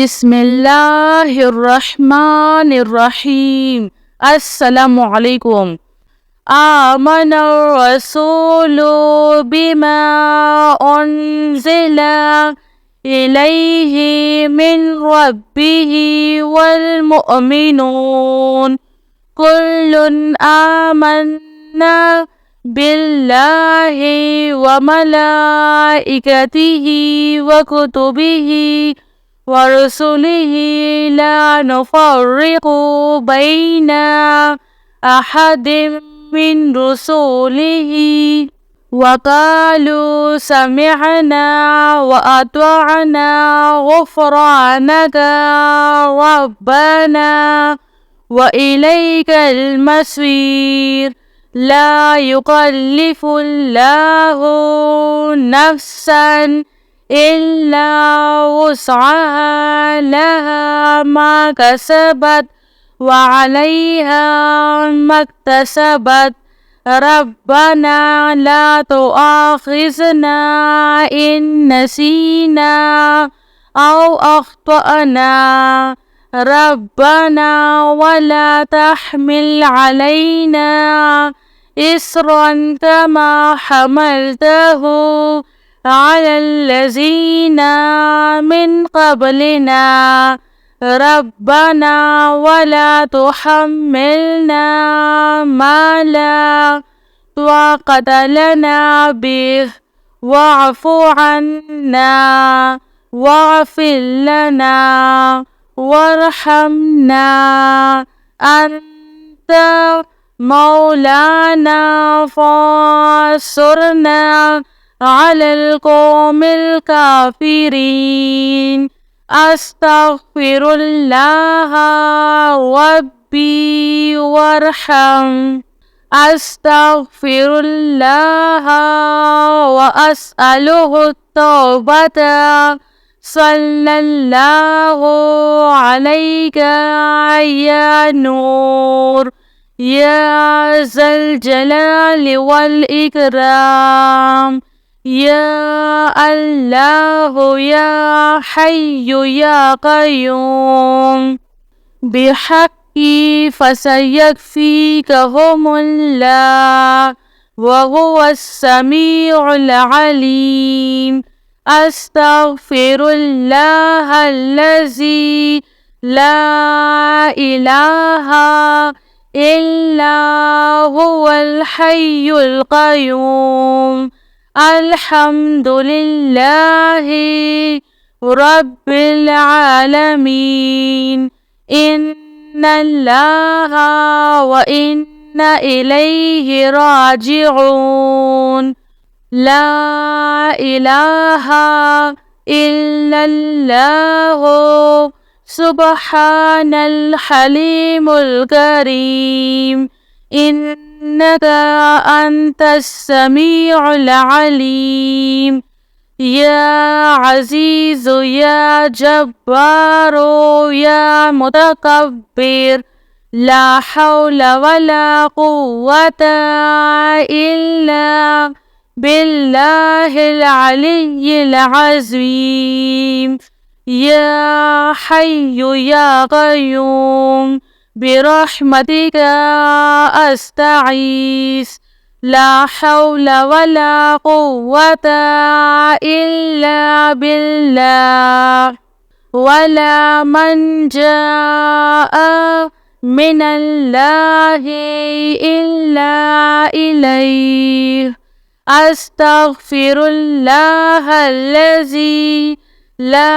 बिस्मिल्लाहिर्रहमानिर्रहीम। अस्सलामु अलैकुम। आमनर रसूलु बिमा उन्ज़िला इलैहि मिन रब्बिहि वल मुअमिनून कुल्लुन आमन्ना बिल्लाहि व मलाइकतिहि व कुतुबिहि वरसुलिहि ला नुफ़र्रिक़ु बैना अहदिम मिन रुसुलिहि वक़ालू समिअना व अतअना गुफ़्रानका रब्बना व इलैकल मसीर। ला युकल्लिफुल्लाहु नफ्सन इल्ला वुस्अहा लहा मा कसबत व अलैहा मक्तसबत। रब्बना ला तुआखिज़ना इन नसीना औ अख्तअना। रब्बना वला तहमिल अलैना इस्रन कमा हमलतहु अलल्लज़ीना मिन क़ब्लिना। रब्बना वला तुहम्मिलना मा ला ताक़त लना बिह वअफ़ु अन्ना वग़फ़िर लना वरहमना अन्त मौलाना फ़ांसुरना अलल क़ौमिल काफ़िरीन। अस्तग़फ़िरुल्लाह रब्बी वरहम। अस्तग़फ़िरुल्लाह व अस्अलुहु तौबता सल्लल्लाहु अलैका या नूर या ज़ल जलालि वल इकराम। या अल्लाह या हय्यु या क़य्यूम बिहक़्क़ि फ़सयकफ़ीकहुमुल्लाह व हुवस समीउल अलीम। अस्तग़फ़िरुल्लाहल्लज़ी ला इलाहा इल्ला हुवल हय्युल क़य्यूम। अल्हम्दुलिल्लाहि रब्बिल आलमीन। इन्नल्लाहा व इन्ना इलैहि राजिऊन। ला इलाहा इल्लल्लाहु सुब्हानल हलीमुल करीम। इन्नका अंतस समीउल अलीम। या अज़ीज़ु या जब्बारो या मुतकब्बिर। ला हौला वला कुव्वता इल्ला बिल्लाहिल अलिय्यिल अज़ीम। या हय्यु या क़य्यूम बिरहमतिका अस्तगीस। ला हौला वला कुव्वता इल्ला बिल्लाह। वला मल्जाअ मिनल्लाहि इल्ला इलैहि। अस्तग़फ़िरुल्लाहल्लज़ी ला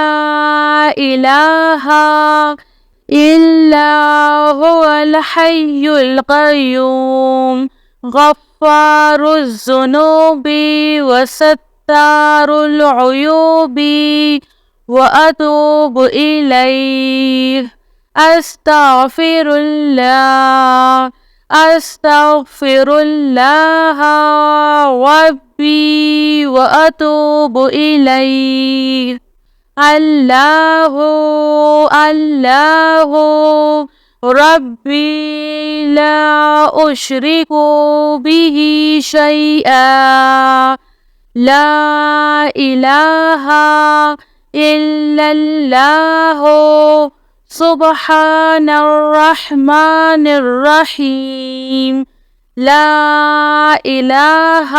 इलाहा इल्ला हुवल हय्युल क़य्यूम। गफ़्फ़ारुज़्ज़ुनूबि व सत्तारुल उयूबि व अतूबु इलैहि। अस्तग़फ़िरुल्लाह। अस्तग़फ़िरुल्लाह रब्बी व अतूबु इलैहि। अल्लाहु अल्लाहु रब्बी ला उश्रिकु बिही शैआ। ला इलाहा إلا الله سبحان الرحمن الرحيم لا إله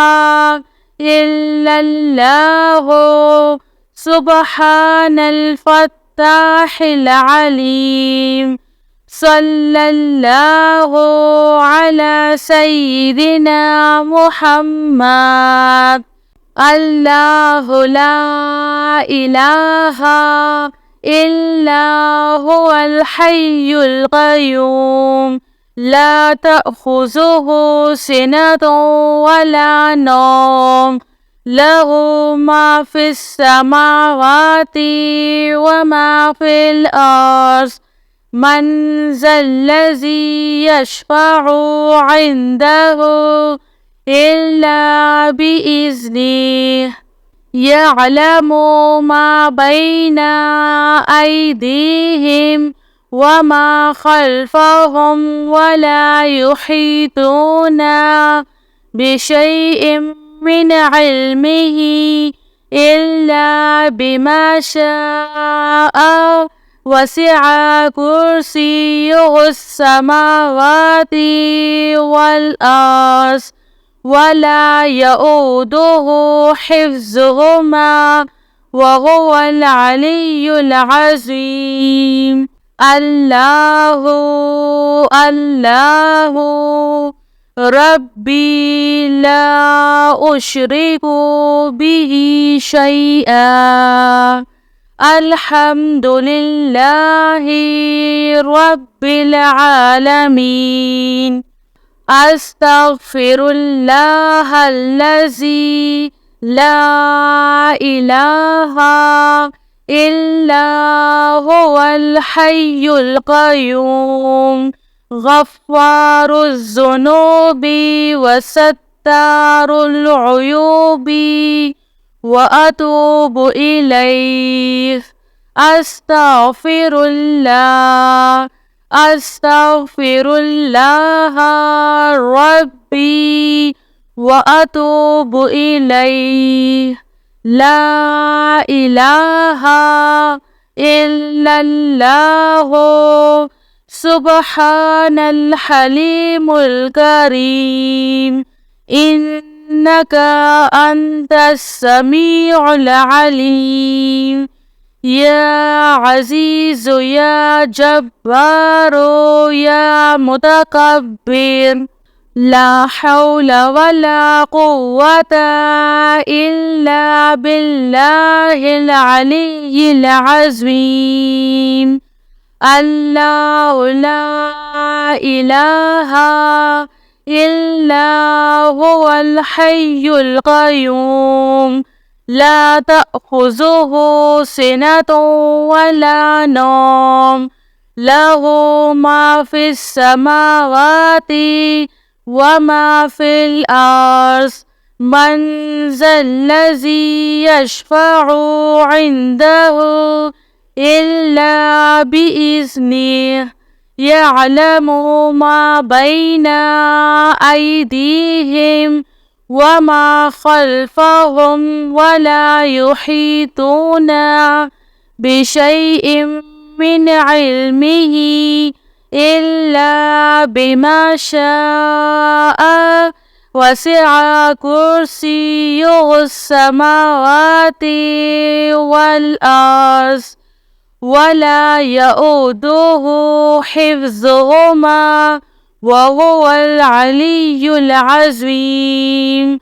إلا الله سبحان الفتاح العليم صلى الله على سيدنا محمد الله لا إله إلا هو الحي القيوم لا تأخذه سنة ولا نوم له ما في السماوات وما في الأرض من ذا الذي يشفع عنده إلا بإذنه يعلم ما بين أيديهم وما خلفهم ولا يحيطون بشيء من علمه إلا بما شاء وسع كرسيه السماوات والأرض ولا يؤوده حفظهما وهو العلي العظيم الله الله ربي لا أشرك به شيئا الحمد لله رب العالمين أستغفر الله الذي لا إله إلا هو الحي القيوم غفار الذنوب وستار العيوب وأتوب إليه أستغفر الله أستغفر الله ربي وأتوب إليه لا إله إلا الله سبحان الحليم الكريم إنك أنت السميع العليم يا عزيز يا جبار يا متكبر لا حول ولا قوة إلا بالله العلي العظيم الله لا إله إلا هو الحي القيوم لا تأخذه سنة ولا نوم له ما في السماوات وما في الأرض من ذا الذي يشفع عنده إلا بإذنه يعلم ما بين أيديهم وما خلفهم ولا يحيطون بشيء من علمه إلا بما شاء وسع كرسيه السماوات والأرض ولا يؤوده حفظهما وهو العلي العظيم